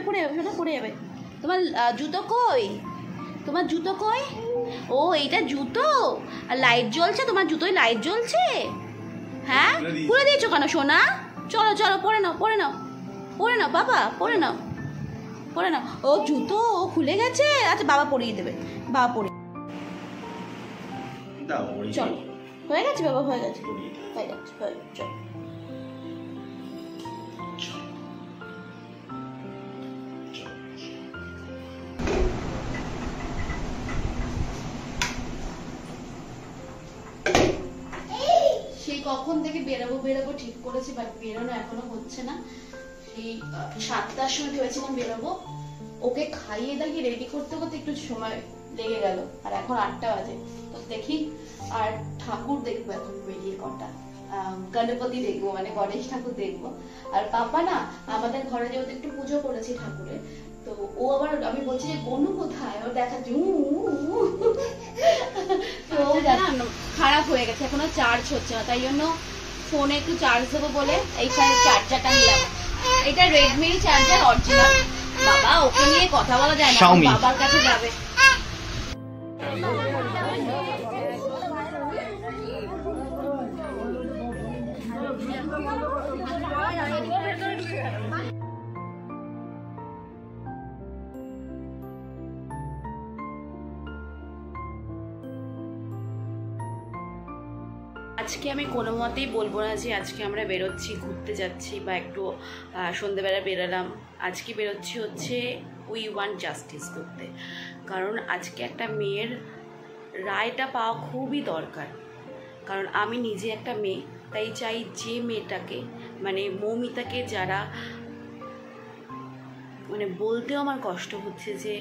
পড়ে যাবে শোনা, পড়ে যাবে। তোমার জুতো কই? তোমার জুতো কই? ও এইটা জুতো, আর লাইট জ্বলছে, তোমার জুতোয় লাইট জ্বলছে। হ্যাঁ খুলে দিয়েছো কেন সোনা? চলো চলো পরে নাও, পরে নাও, পরে নাও বাবা, পরে নাও, পরে নাও। ও জুতো ও খুলে গেছে, আচ্ছা বাবা পরিয়ে দেবে, বাবা পরিয়ে। চলো হয়ে গেছে বাবা, হয়ে গেছে, হয়ে গেছে, হয়ে গেছে, চলো। সেই কখন থেকে বেরোবো বেরোবো ঠিক করেছি, বাট বেরোনো এখনো হচ্ছে না। সেই 7টার সময় ভেবেছিলাম বেরোবো, ওকে খাইয়ে দাইয়ে রেডি করতে করতে একটু সময় লেগে গেল, আর এখন 8টা বাজে। তো দেখি, আর ঠাকুর দেখবো এখন বেরিয়ে কটা, গণপতি দেখবো, মানে গণেশ ঠাকুর দেখবো। আর পাপা না আমাদের ঘরে যেহেতু একটু পুজো করেছি ঠাকুরের, তো ও আবার, আমি বলছি যে গনু কোথায়, ও দেখাচ্ছে তো খারাপ হয়ে গেছে, এখনো চার্জ হচ্ছে না, তাই জন্য ফোনে একটু চার্জ দেবো বলে এইখানে চার্জারটা নিলাম। এটা রেডমি চার্জার অরিজিনাল। বাবা ওকে নিয়ে কথা বলা যায় না, বাবার কাছে যাবে। আজকে আমি কোনো মতেই বলবো না যে আজকে আমরা বেরোচ্ছি, ঘুরতে যাচ্ছি বা একটু সন্ধ্যেবেলা বেরোলাম। আজকে বেরোচ্ছি হচ্ছে উই ওয়ান্ট জাস্টিস করতে, কারণ আজকে একটা মেয়ের রায়টা পাওয়া খুবই দরকার। কারণ আমি নিজে একটা মেয়ে, তাই চাই যে মেয়েটাকে, মানে মৌমিতাকে, যারা মানে বলতেও আমার কষ্ট হচ্ছে যে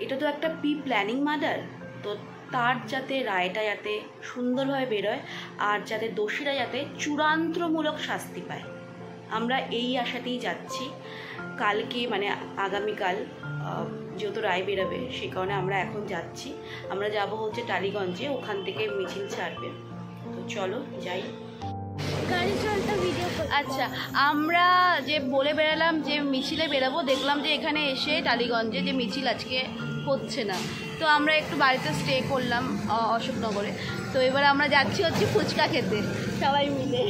এটা তো একটা প্ল্যানিং মার্ডার, তো তার যাতে রায়টা যাতে সুন্দরভাবে বেরোয়, আর যাতে দোষীরা যাতে চূড়ান্তমূলক শাস্তি পায়, আমরা এই আশাতেই যাচ্ছি। কালকে মানে আগামীকাল যেহেতু রায় বেরোবে, সেই কারণে আমরা এখন যাচ্ছি। আমরা যাব হচ্ছে টালিগঞ্জে, ওখান থেকে মিছিল ছাড়বে। তো চলো যাই। আচ্ছা, আমরা যে বলে বেরালাম যে মিছিলে বেরাবো, দেখলাম যে এখানে এসে টালিগঞ্জে যে মিছিল আজকে হচ্ছে না, তো আমরা একটু বাড়িতে স্টে করলাম অশোকনগরে। তো এবার আমরা যাচ্ছি হচ্ছে ফুচকা খেতে সবাই মিলে।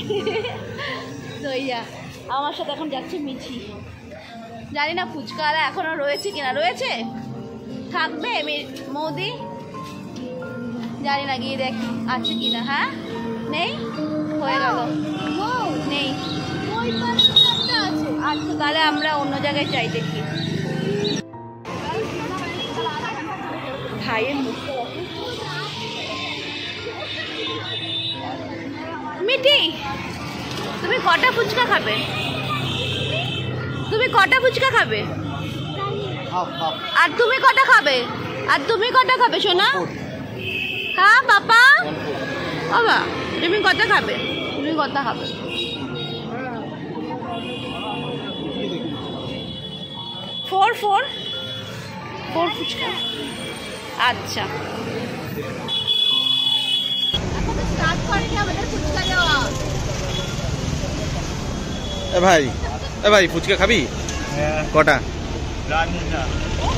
তো ইয়া আমার সাথে এখন যাচ্ছে মিছি, জানি না ফুচকাওয়ালা এখনও রয়েছে কিনা, রয়েছে থাকবে মৌদি, জানি না, গিয়ে দেখ আছে কিনা। হ্যাঁ নেই, হয়ে গেল, নেই। আচ্ছা তাহলে আমরা অন্য জায়গায় চাই, দেখি। ভাইয়ের মুখটা মিটি, তুমি কটা ফুচকা খাবে? তুমি কটা ফুচকা খাবে? আর তুমি কটা খাবে? আর তুমি কটা খাবে সোনা? হ্যাঁ পাপা, বাবা তুমি কটা খাবে? তুমি কটা খাবে? 4 ফুচকা। আচ্ছা এ ভাই ফুচকা খাবি? কটা?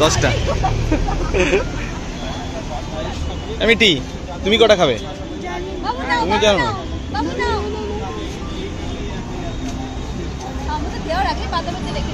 10টা। মিটি তুমি কটা খাবে? তুমি জানো না? আমাদের দেওয়ার আগে বাদামে রেখে